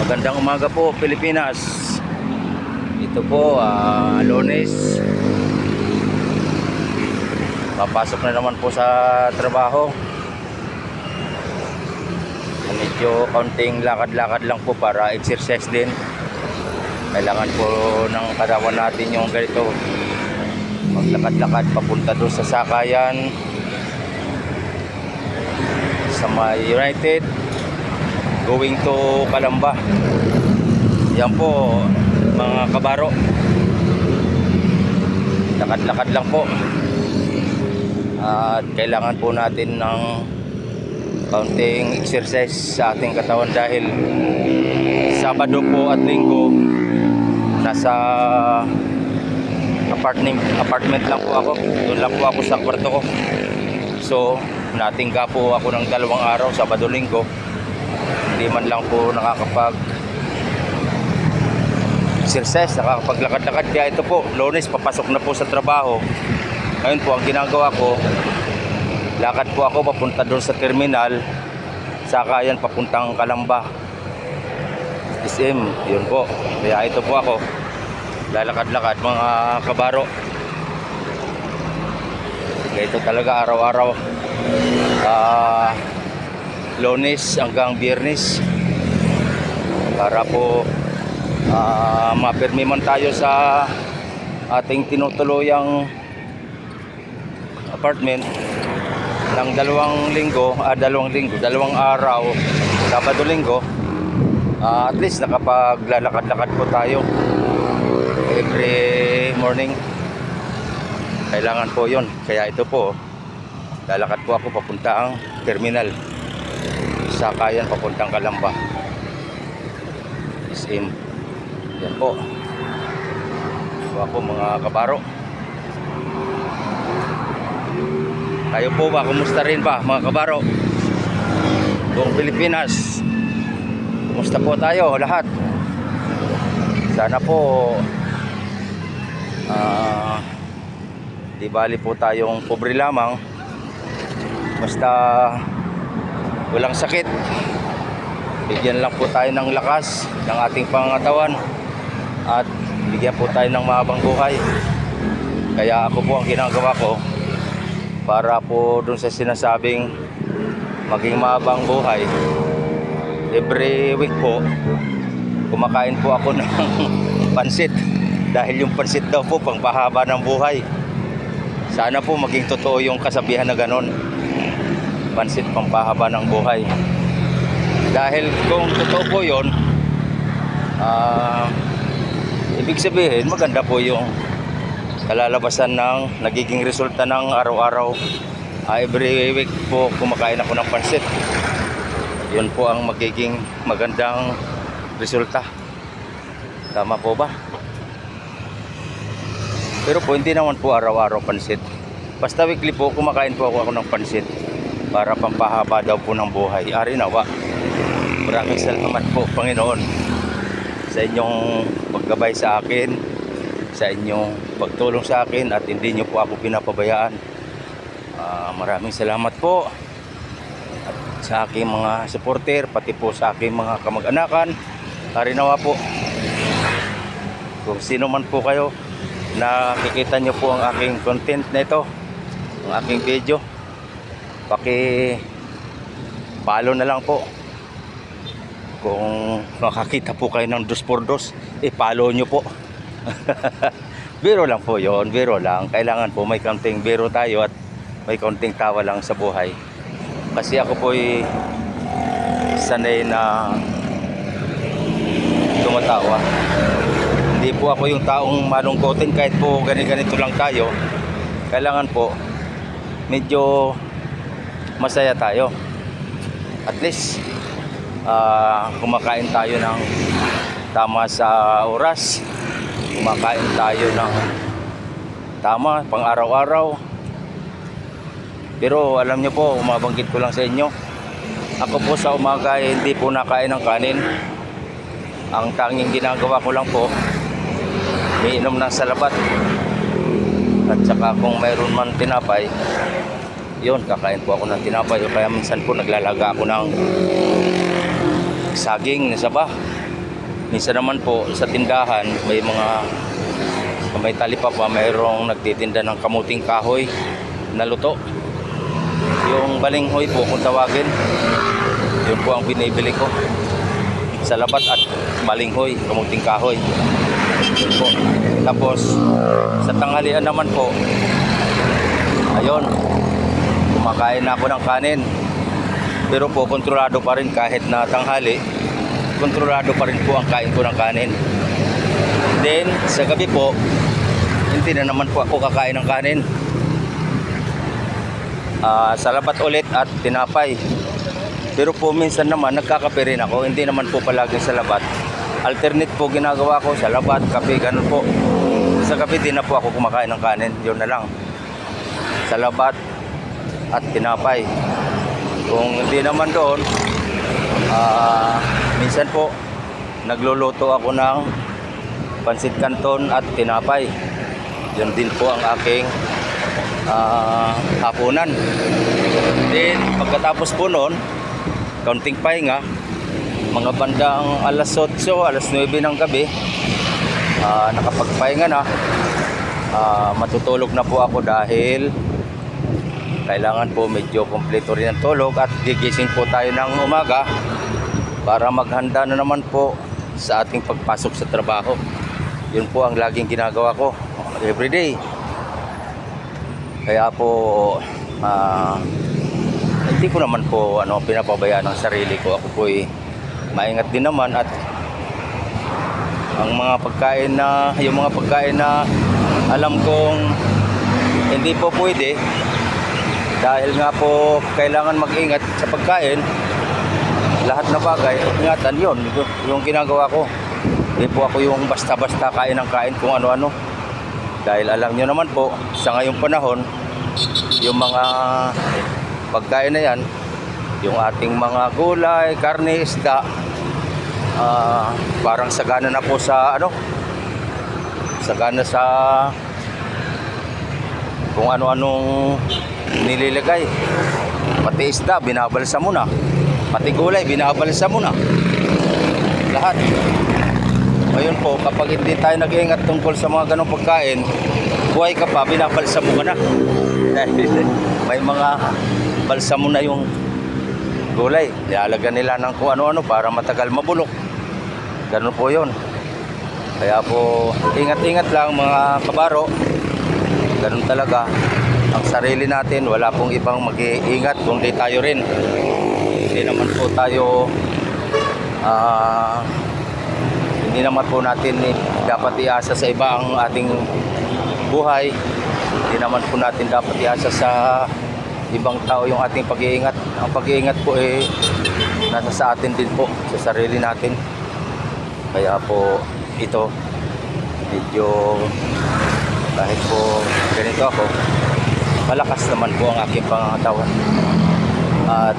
Magandang umaga po, Pilipinas. Ito po, Lunes. Papasok na naman po sa trabaho. Medyo kaunting lakad-lakad lang po para exercise din. Kailangan po ng katawan natin yung ganito. Maglakad-lakad papunta doon sa sakayan, sa may United, going to Calamba. Yan po mga kabaro, lakad-lakad lang po. At kailangan po natin ng kaunting exercise sa ating katawan dahil Sabado po at Linggo nasa apartment lang po ako. Doon lang po ako sa kwarto ko. So natingga po ako ng 2 araw, Sabado, Linggo. Hindi man lang po nakakapag exercise, nakakapaglakad-lakad. Kaya ito po, Lunes, papasok na po sa trabaho. Ngayon po, ang ginagawa ko, lakad po ako papunta doon sa terminal, sakayan papuntang Calamba, SM, yun po. Kaya ito po ako, lalakad-lakad mga kabaro. Kaya ito talaga araw-araw, Lunes hanggang Biyernes, para po mapirmi man tayo sa ating tinutuluyang apartment ng 2 araw, Sabado, Linggo. At least nakapaglalakad-lakad po tayo every morning. Kailangan po yon. Kaya ito po, lalakad po ako papuntang terminal, sakayan papuntang Calamba, SM. Yan po. So ako mga kabaro. Kayo po ba? Kumusta rin ba mga kabaro? Buong Pilipinas. Kumusta po tayo lahat? Sana po di bali po tayong pobre lamang. Basta walang sakit. Bigyan lang po tayo ng lakas ng ating pangatawan at bigyan po tayo ng mahabang buhay. Kaya ako po ang ginagawa ko para po dun sa sinasabing maging mahabang buhay, every week po kumakain po ako ng pansit, dahil yung pansit daw po pangpahaba ng buhay. Sana po maging totoo yung kasabihan na ganon, pansit pampahaba ng buhay. Dahil kung totoo po yun, ibig sabihin maganda po yung kalalabasan ng nagiging resulta ng araw-araw. Every week po kumakain ako ng pansit. Yun po ang magiging magandang resulta. Tama po ba? Pero po hindi naman po araw-araw pansit. Basta weekly po kumakain po ako ng pansit para pampahaba daw po ng buhay. Ari nawa. Maraming salamat po, Panginoon, sa inyong paggabay sa akin, sa inyong pagtulong sa akin, at hindi nyo po ako pinapabayaan. Maraming salamat po at sa aking mga supporter, pati po sa aking mga kamag-anakan. Karinawa po, kung sino man po kayo, nakikita nyo po ang aking content na ito, ang aking video, paki-follow na lang po. Kung makakita po kayo ng 2x2, i-follow nyo po. Biro lang po yon, biro lang. Kailangan po may kaunting biro tayo at may kaunting tawa lang sa buhay. Kasi ako po ay sanay na tumatawa. Hindi po ako yung taong malungkotin kahit po ganito lang tayo. Kailangan po medyo masaya tayo. At least kumakain tayo ng tama sa oras, kumakain tayo ng tama pang araw-araw. Pero alam nyo po, umabanggit ko lang sa inyo, ako po sa umaga hindi po nakain ng kanin. Ang tanging ginagawa ko lang po, umiinom ng salabat, at saka kung mayroon man tinapay, yun, kakain po ako ng tinapay. O kaya minsan po naglalaga ako ng saging na saba Minsan naman po sa tindahan may talipa pa, mayroong nagtitinda ng kamuting kahoy na luto. Yung balinghoy po kung tawagin, yun po ang binibili ko. Salabat at balinghoy, kamuting kahoy. Yun po. Tapos sa tanghalian naman po, ayun, kumakain na ako ng kanin. Pero po kontrolado pa rin kahit na tanghali, kontrolado pa rin po ang kain ko ng kanin. Then sa gabi po, hindi na naman po ako kakain ng kanin. Salabat ulit at tinapay. Pero po minsan naman nagkakape rin ako, hindi naman po palagi salabat. Alternate po ginagawa ko, salabat, kape, ganun po. Sa gabi din na po ako kumakain ng kanin, yun na lang. Salabat at tinapay. Kung hindi naman doon, minsan po nagluluto ako ng pansit canton at tinapay. Yun din po ang aking hapunan. Then pagkatapos po noon, kaunting pahinga, mga bandang alas 8, alas 9 ng gabi, nakapagpahinga na, matutulog na po ako dahil kailangan po medyo kompleto rin ang tulog at gigising po tayo ng umaga para maghanda na naman po sa ating pagpasok sa trabaho. Yun po ang laging ginagawa ko everyday. Kaya po hindi ko naman po pinapabayaan ang sarili ko. Ako po maingat din naman at yung mga pagkain na alam kong hindi po pwede, dahil nga po kailangan mag-ingat sa pagkain, lahat na bagay, ingatan yun, yung ginagawa ko. Hindi po ako yung basta-basta kain ng kain kung ano-ano. Dahil alam nyo naman po, sa ngayong panahon, yung mga pagkain na yan, yung ating mga gulay, karne, isda, parang sagana na po sagana sa kung ano-anong nililagay. Pati isda, binabalsa mo na. Pati gulay, binabalsa mo na. Lahat. Ngayon po, kapag hindi tayo nag-iingat tungkol sa mga ganong pagkain, buhay ka pa, binabalsa mo ka na. Dahil may mga balsa mo na yung gulay. Ialaga nila ng kung ano-ano para matagal mabulok. Ganun po yun. Kaya po, ingat-ingat lang mga kabaro. Ganun talaga. Ang sarili natin, wala pong ibang mag-iingat kundi tayo rin. Hindi naman po tayo hindi naman po natin dapat iasa sa iba ang ating buhay. Hindi naman po natin dapat iasa sa ibang tao yung ating pag-iingat. Ang pag-iingat po nasa sa atin din po, sa sarili natin. Kaya po ito, medyo kahit po ganito ako, malakas naman po ang aking pangangatawan at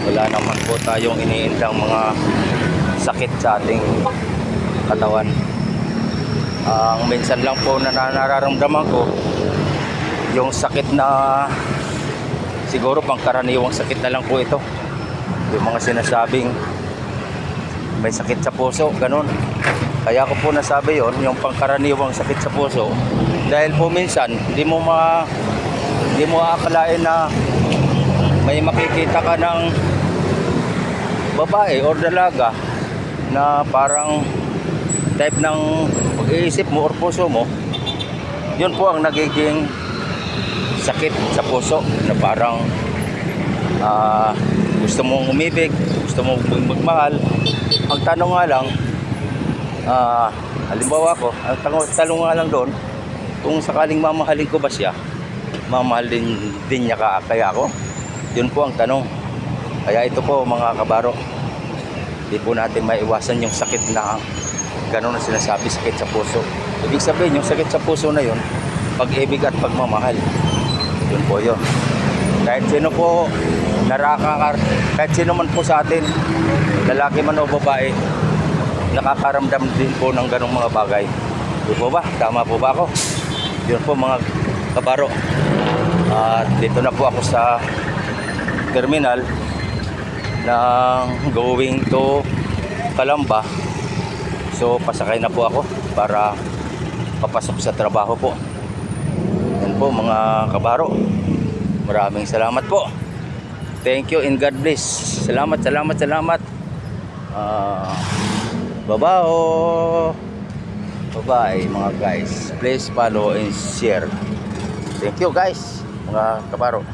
wala naman po tayong iniindang mga sakit sa ating katawan. Ang minsan lang po na nararamdaman ko yung sakit na siguro pangkaraniwang sakit na lang po ito, yung mga sinasabing may sakit sa puso, ganun. Kaya ko po nasabi yon, yung pangkaraniwang sakit sa puso, dahil po minsan hindi mo aakalain na may makikita ka ng babae or dalaga na parang type ng pag-iisip mo or puso mo, yun po ang nagiging sakit sa puso, na parang gusto mong umibig, gusto mong magmahal. Ang tanong nga lang, halimbawa ko, ang tanong nga lang doon, kung sakaling mamahalin ko ba siya, mamahal din niya kaya ako? Yun po ang tanong. Kaya ito po mga kabaro, hindi po natin maiwasan yung sakit na gano'n na sinasabi, sakit sa puso. Ibig sabihin, yung sakit sa puso na yun, pag-ibig at pagmamahal. Yun po yun. Kahit sino po kahit sino man po sa atin, lalaki man o babae, nakakaramdam din po ng ganong mga bagay. Di po ba? Tama po ba ako? Yun po mga kabaro. At dito na po ako sa terminal ng going to Calamba. So pasakay na po ako para papasok sa trabaho po. Yan po mga kabaro. Maraming salamat po. Thank you and God bless. Salamat. Bye-bye. Bye-bye mga guys. Please follow and share. Thank you guys mga kabaro.